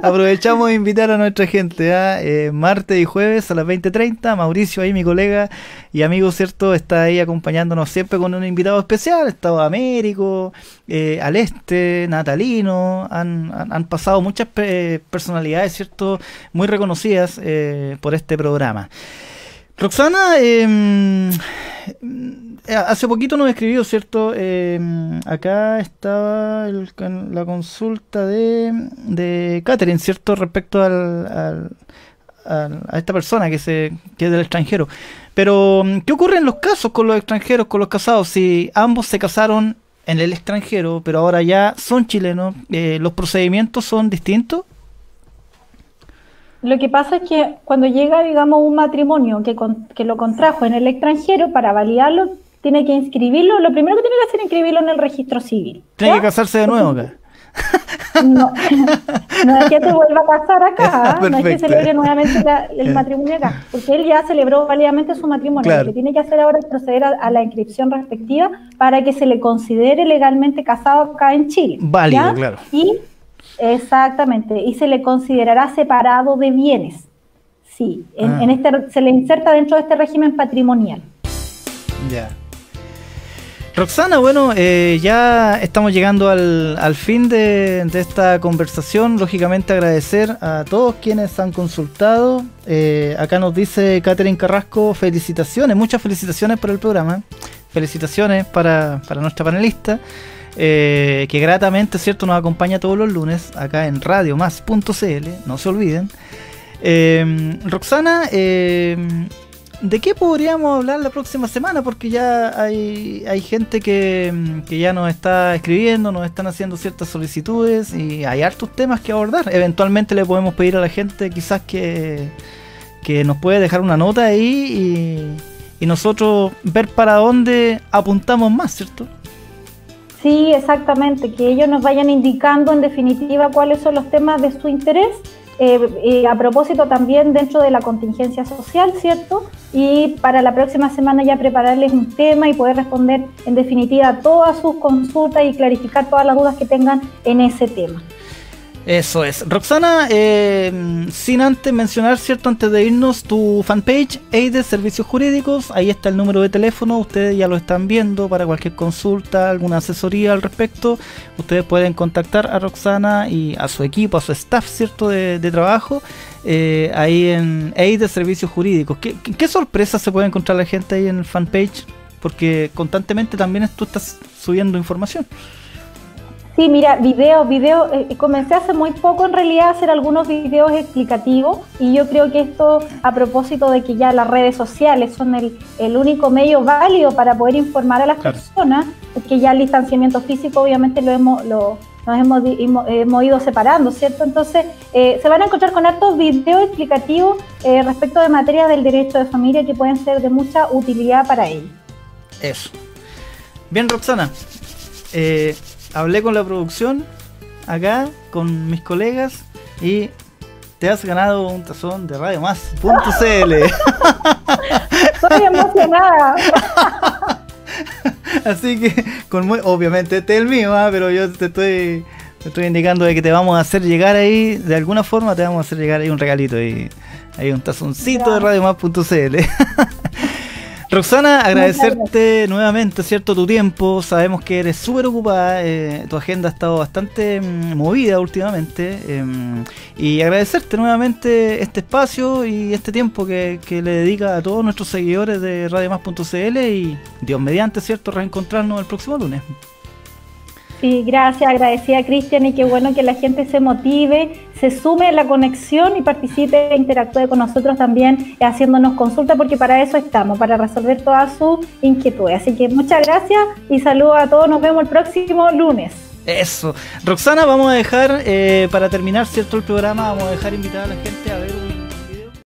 S1: Aprovechamos de invitar a nuestra gente martes y jueves a las 20:30. Mauricio ahí, mi colega y amigo, ¿cierto? Está ahí acompañándonos siempre con un invitado especial. Estado Américo, Aleste, Natalino. Han pasado muchas personalidades, ¿cierto? Muy reconocidas por este programa. Roxana, hace poquito nos escribió, ¿cierto? Acá estaba la consulta de Catherine, ¿cierto? Respecto a esta persona que es del extranjero. Pero, ¿qué ocurre en los casos con los extranjeros, con los casados? Si ambos se casaron en el extranjero, pero ahora ya son chilenos, ¿los procedimientos son distintos?
S2: Lo que pasa es que cuando llega, digamos, un matrimonio que lo contrajo en el extranjero, para validarlo, tiene que inscribirlo. Lo primero que tiene que hacer es inscribirlo en el registro civil.
S1: ¿Tiene que casarse de nuevo acá?
S2: No es que se vuelva a casar acá, no es que celebre nuevamente el matrimonio acá, porque él ya celebró válidamente su matrimonio. Claro. Lo que tiene que hacer ahora es proceder a la inscripción respectiva para que se le considere legalmente casado acá en Chile.
S1: Válido,
S2: ¿ya?
S1: Claro.
S2: Exactamente, y se le considerará separado de bienes. Sí, se le inserta dentro de este régimen patrimonial.
S1: Ya. Roxana, bueno, ya estamos llegando al fin de esta conversación. Lógicamente agradecer a todos quienes han consultado. Acá nos dice Catherine Carrasco, felicitaciones, muchas felicitaciones por el programa. Felicitaciones para nuestra panelista. Que gratamente, ¿cierto?, nos acompaña todos los lunes acá en radiomás.cl, no se olviden. Roxana, ¿de qué podríamos hablar la próxima semana? Porque ya hay gente que ya nos está escribiendo, nos están haciendo ciertas solicitudes y hay hartos temas que abordar. Eventualmente le podemos pedir a la gente quizás que nos puede dejar una nota ahí y nosotros ver para dónde apuntamos más, ¿cierto?
S2: Sí, exactamente, que ellos nos vayan indicando en definitiva cuáles son los temas de su interés, a propósito también dentro de la contingencia social, ¿cierto? Y para la próxima semana ya prepararles un tema y poder responder en definitiva todas sus consultas y clarificar todas las dudas que tengan en ese tema.
S1: Eso es. Roxana, sin antes mencionar, ¿cierto? Antes de irnos, tu fanpage, EIDES Servicios Jurídicos, ahí está el número de teléfono, ustedes ya lo están viendo para cualquier consulta, alguna asesoría al respecto. Ustedes pueden contactar a Roxana y a su equipo, a su staff, ¿cierto? De trabajo, ahí en EIDES Servicios Jurídicos. ¿Qué sorpresas se puede encontrar la gente ahí en el fanpage? Porque constantemente también tú estás subiendo información.
S2: Sí, mira, comencé hace muy poco en realidad a hacer algunos videos explicativos y yo creo que esto a propósito de que ya las redes sociales son el único medio válido para poder informar a las personas, porque ya el distanciamiento físico obviamente nos hemos ido separando, ¿cierto? Entonces se van a encontrar con hartos videos explicativos respecto de materias del derecho de familia que pueden ser de mucha utilidad para ellos.
S1: Eso. Bien, Roxana. Hablé con la producción acá, con mis colegas, y te has ganado un tazón de RadioMás.cl.
S2: Estoy emocionada.
S1: Así que, obviamente este es el mío, pero yo te estoy indicando de que te vamos a hacer llegar ahí, de alguna forma te vamos a hacer llegar ahí un regalito, ahí un tazoncito de RadioMás.cl. Roxana, agradecerte nuevamente, ¿cierto? Tu tiempo, sabemos que eres súper ocupada, tu agenda ha estado bastante movida últimamente, y agradecerte nuevamente este espacio y este tiempo que le dedica a todos nuestros seguidores de RadioMás.cl y Dios mediante, ¿cierto? Reencontrarnos el próximo lunes.
S2: Sí, gracias, agradecida Cristian, y qué bueno que la gente se motive, se sume a la conexión y participe e interactúe con nosotros también haciéndonos consulta, porque para eso estamos, para resolver todas sus inquietudes. Así que muchas gracias y saludos a todos, nos vemos el próximo lunes.
S1: Eso. Roxana, vamos a dejar, para terminar, ¿cierto? El programa, vamos a dejar invitada a la gente a ver